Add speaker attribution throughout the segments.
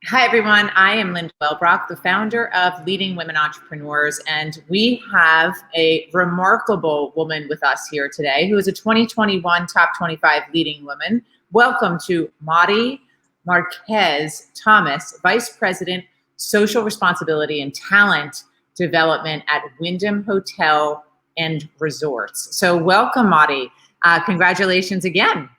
Speaker 1: Hi, everyone. I am Linda Wellbrock, the founder of Leading Women Entrepreneurs, and we have a remarkable woman with us here today who is a 2021 Top 25 Leading Woman. Welcome to Marques Thomas, Vice President, Social Responsibility and Talent Development at Wyndham Hotel and Resorts. So welcome, Madi. Congratulations again.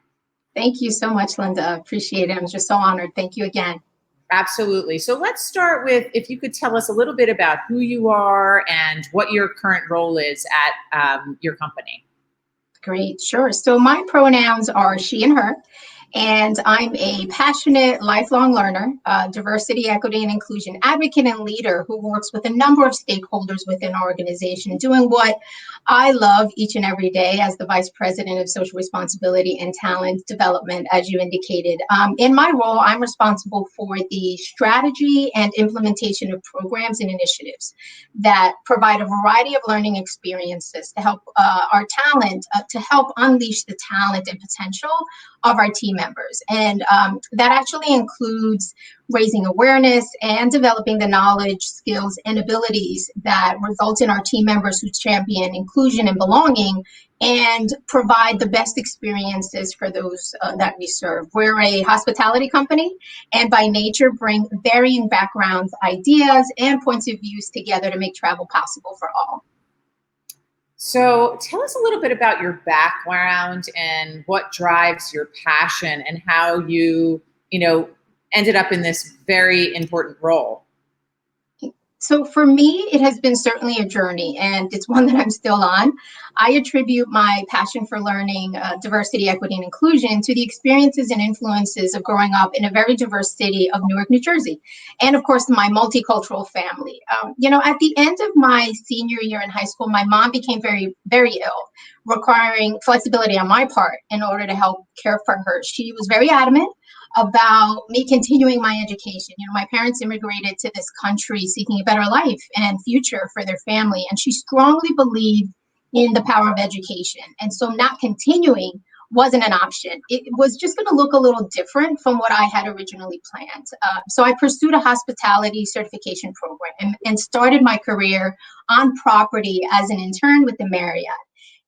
Speaker 2: Thank you so much, Linda. Appreciate it. I'm just so honored. Thank you again.
Speaker 1: Absolutely. So let's start with, if you could tell us a little bit about who you are and what your current role is at your company.
Speaker 2: Great. Sure. So my pronouns are she and her, and I'm a passionate, lifelong learner, diversity, equity, and inclusion advocate and leader who works with a number of stakeholders within our organization, doing what I love each and every day as the Vice President of Social Responsibility and Talent Development, as you indicated. In my role, I'm responsible for the strategy and implementation of programs and initiatives that provide a variety of learning experiences to help our talent, to help unleash the talent and potential of our team members. And that actually includes raising awareness and developing the knowledge, skills, and abilities that result in our team members who champion inclusion and belonging and provide the best experiences for those that we serve. We're a hospitality company, and by nature bring varying backgrounds, ideas, and points of views together to make travel possible for all.
Speaker 1: So tell us a little bit about your background and what drives your passion and how you ended up in this very important role.
Speaker 2: So for me, it has been certainly a journey, and it's one that I'm still on. I attribute my passion for learning diversity, equity, and inclusion to the experiences and influences of growing up in a very diverse city of Newark, New Jersey, and of course, my multicultural family. At the end of my senior year in high school, my mom became very, very ill, requiring flexibility on my part in order to help care for her. She was very adamant about me continuing my education. My parents immigrated to this country seeking a better life and future for their family, and she strongly believed in the power of education. And so not continuing wasn't an option. It was just going to look a little different from what I had originally planned. So I pursued a hospitality certification program and started my career on property as an intern with the Marriott.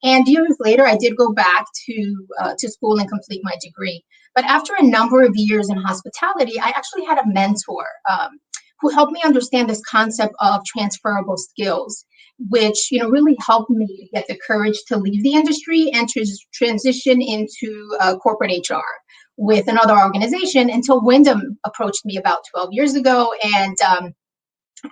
Speaker 2: And years later, I did go back to school and complete my degree. But after a number of years in hospitality, I actually had a mentor who helped me understand this concept of transferable skills, which really helped me get the courage to leave the industry and to transition into corporate HR with another organization until Wyndham approached me about 12 years ago and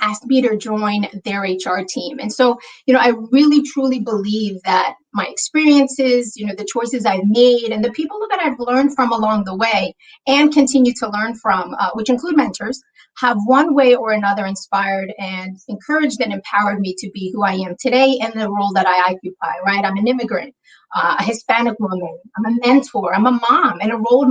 Speaker 2: asked me to join their HR team. And so, I really truly believe that my experiences, the choices I've made and the people that I've learned from along the way and continue to learn from, which include mentors, have one way or another inspired and encouraged and empowered me to be who I am today and the role that I occupy, right? I'm an immigrant, a Hispanic woman, I'm a mentor, I'm a mom and a role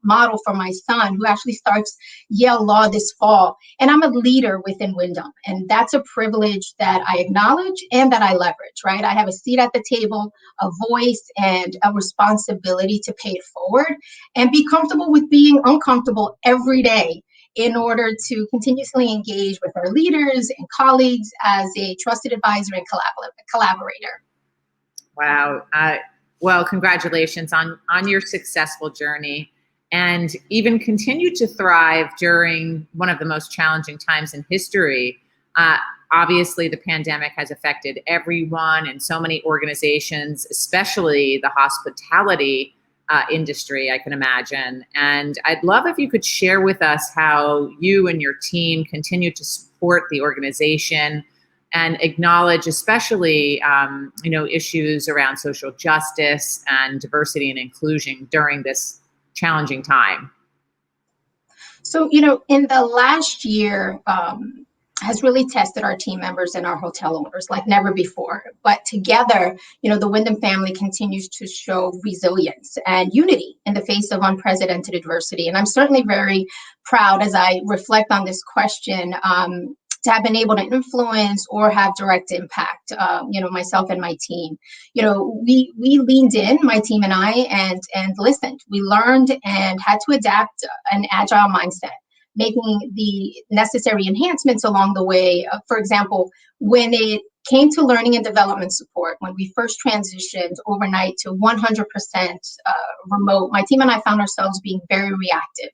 Speaker 2: model for my son who actually starts Yale Law this fall. And I'm a leader within Wyndham. And that's a privilege that I acknowledge and that I leverage, right? I have a seat at the table, a voice, and a responsibility to pay it forward and be comfortable with being uncomfortable every day in order to continuously engage with our leaders and colleagues as a trusted advisor and collaborator.
Speaker 1: Wow. Well, congratulations on your successful journey, and even continue to thrive during one of the most challenging times in history. Obviously, the pandemic has affected everyone and so many organizations, especially the hospitality industry, I can imagine. And I'd love if you could share with us how you and your team continue to support the organization and acknowledge especially, issues around social justice and diversity and inclusion during this challenging time.
Speaker 2: So, in the last year, has really tested our team members and our hotel owners like never before. But together, the Wyndham family continues to show resilience and unity in the face of unprecedented adversity. And I'm certainly very proud as I reflect on this question to have been able to influence or have direct impact, myself and my team. We leaned in, my team and I, and listened. We learned and had to adapt an agile mindset making the necessary enhancements along the way. For example, when it came to learning and development support, when we first transitioned overnight to 100% remote, my team and I found ourselves being very reactive.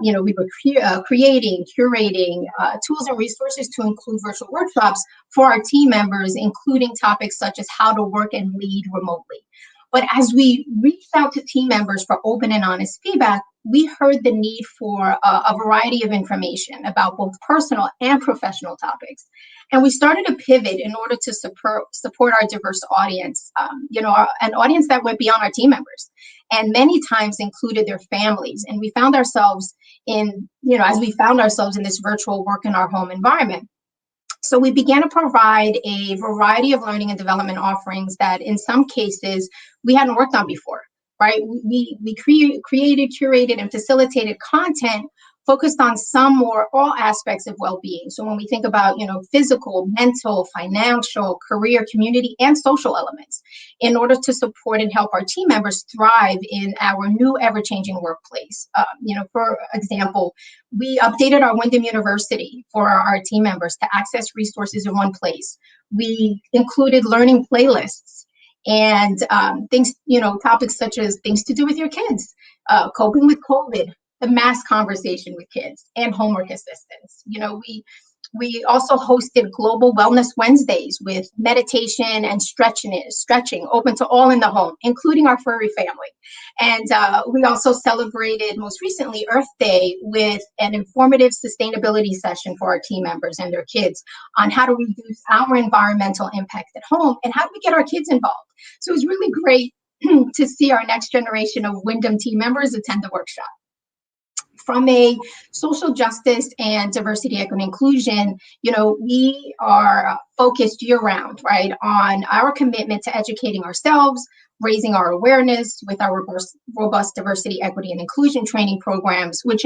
Speaker 2: We were creating, curating tools and resources to include virtual workshops for our team members, including topics such as how to work and lead remotely. But as we reached out to team members for open and honest feedback, we heard the need for a variety of information about both personal and professional topics. And we started to pivot in order to support our diverse audience, an audience that went beyond our team members and many times included their families. And we found ourselves as we found ourselves in this virtual work in our home environment. So we began to provide a variety of learning and development offerings that in some cases we hadn't worked on before, right? We created, curated, and facilitated content focused on some or all aspects of well-being. So when we think about, physical, mental, financial, career, community, and social elements in order to support and help our team members thrive in our new ever-changing workplace. For example, we updated our Wyndham University for our team members to access resources in one place. We included learning playlists and topics such as things to do with your kids, coping with COVID, the mass conversation with kids, and homework assistance. We also hosted Global Wellness Wednesdays with meditation and stretching open to all in the home, including our furry family. And we also celebrated most recently Earth Day with an informative sustainability session for our team members and their kids on how to reduce our environmental impact at home and how do we get our kids involved. So it was really great to see our next generation of Wyndham team members attend the workshop. From a social justice and diversity, equity, inclusion, we are focused year-round, right, on our commitment to educating ourselves, raising our awareness with our robust diversity, equity, and inclusion training programs, which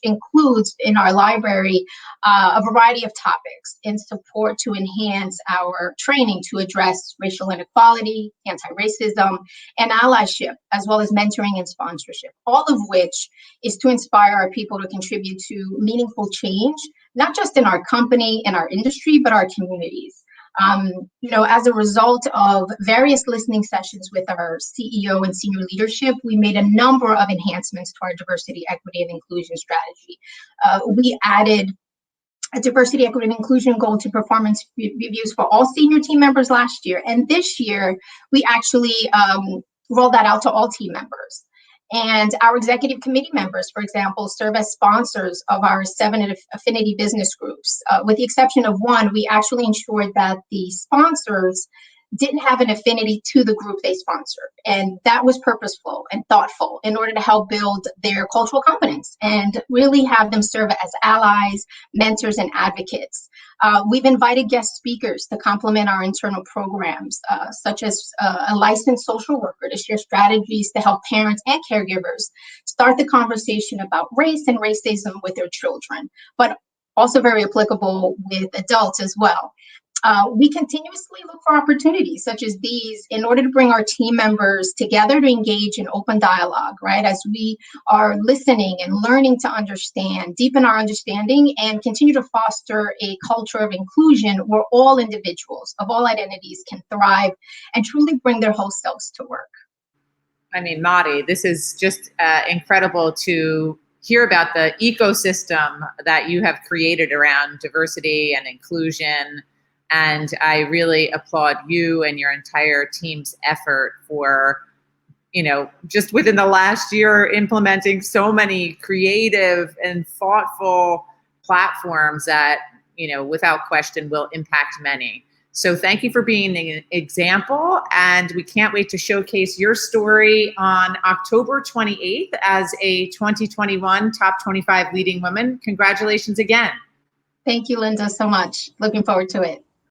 Speaker 2: includes in our library a variety of topics in support to enhance our training to address racial inequality, anti-racism, and allyship, as well as mentoring and sponsorship, all of which is to inspire our people to contribute to meaningful change, not just in our company and our industry, but our communities. As a result of various listening sessions with our CEO and senior leadership, we made a number of enhancements to our diversity, equity, and inclusion strategy. We added a diversity, equity, and inclusion goal to performance reviews for all senior team members last year. And this year, we actually rolled that out to all team members. And our executive committee members, for example, serve as sponsors of our 7 affinity business groups. With the exception of one, we actually ensured that the sponsors didn't have an affinity to the group they sponsored. And that was purposeful and thoughtful in order to help build their cultural competence and really have them serve as allies, mentors, and advocates. We've invited guest speakers to complement our internal programs, such as a licensed social worker to share strategies to help parents and caregivers start the conversation about race and racism with their children, but also very applicable with adults as well. We continuously look for opportunities such as these in order to bring our team members together to engage in open dialogue, right? As we are listening and learning to understand, deepen our understanding, and continue to foster a culture of inclusion where all individuals of all identities can thrive and truly bring their whole selves to work.
Speaker 1: I mean, Mari, this is just incredible to hear about the ecosystem that you have created around diversity and inclusion. And I really applaud you and your entire team's effort for, just within the last year, implementing so many creative and thoughtful platforms that, without question will impact many. So thank you for being an example. And we can't wait to showcase your story on October 28th as a 2021 Top 25 Leading Women. Congratulations again.
Speaker 2: Thank you, Linda, so much. Looking forward to it.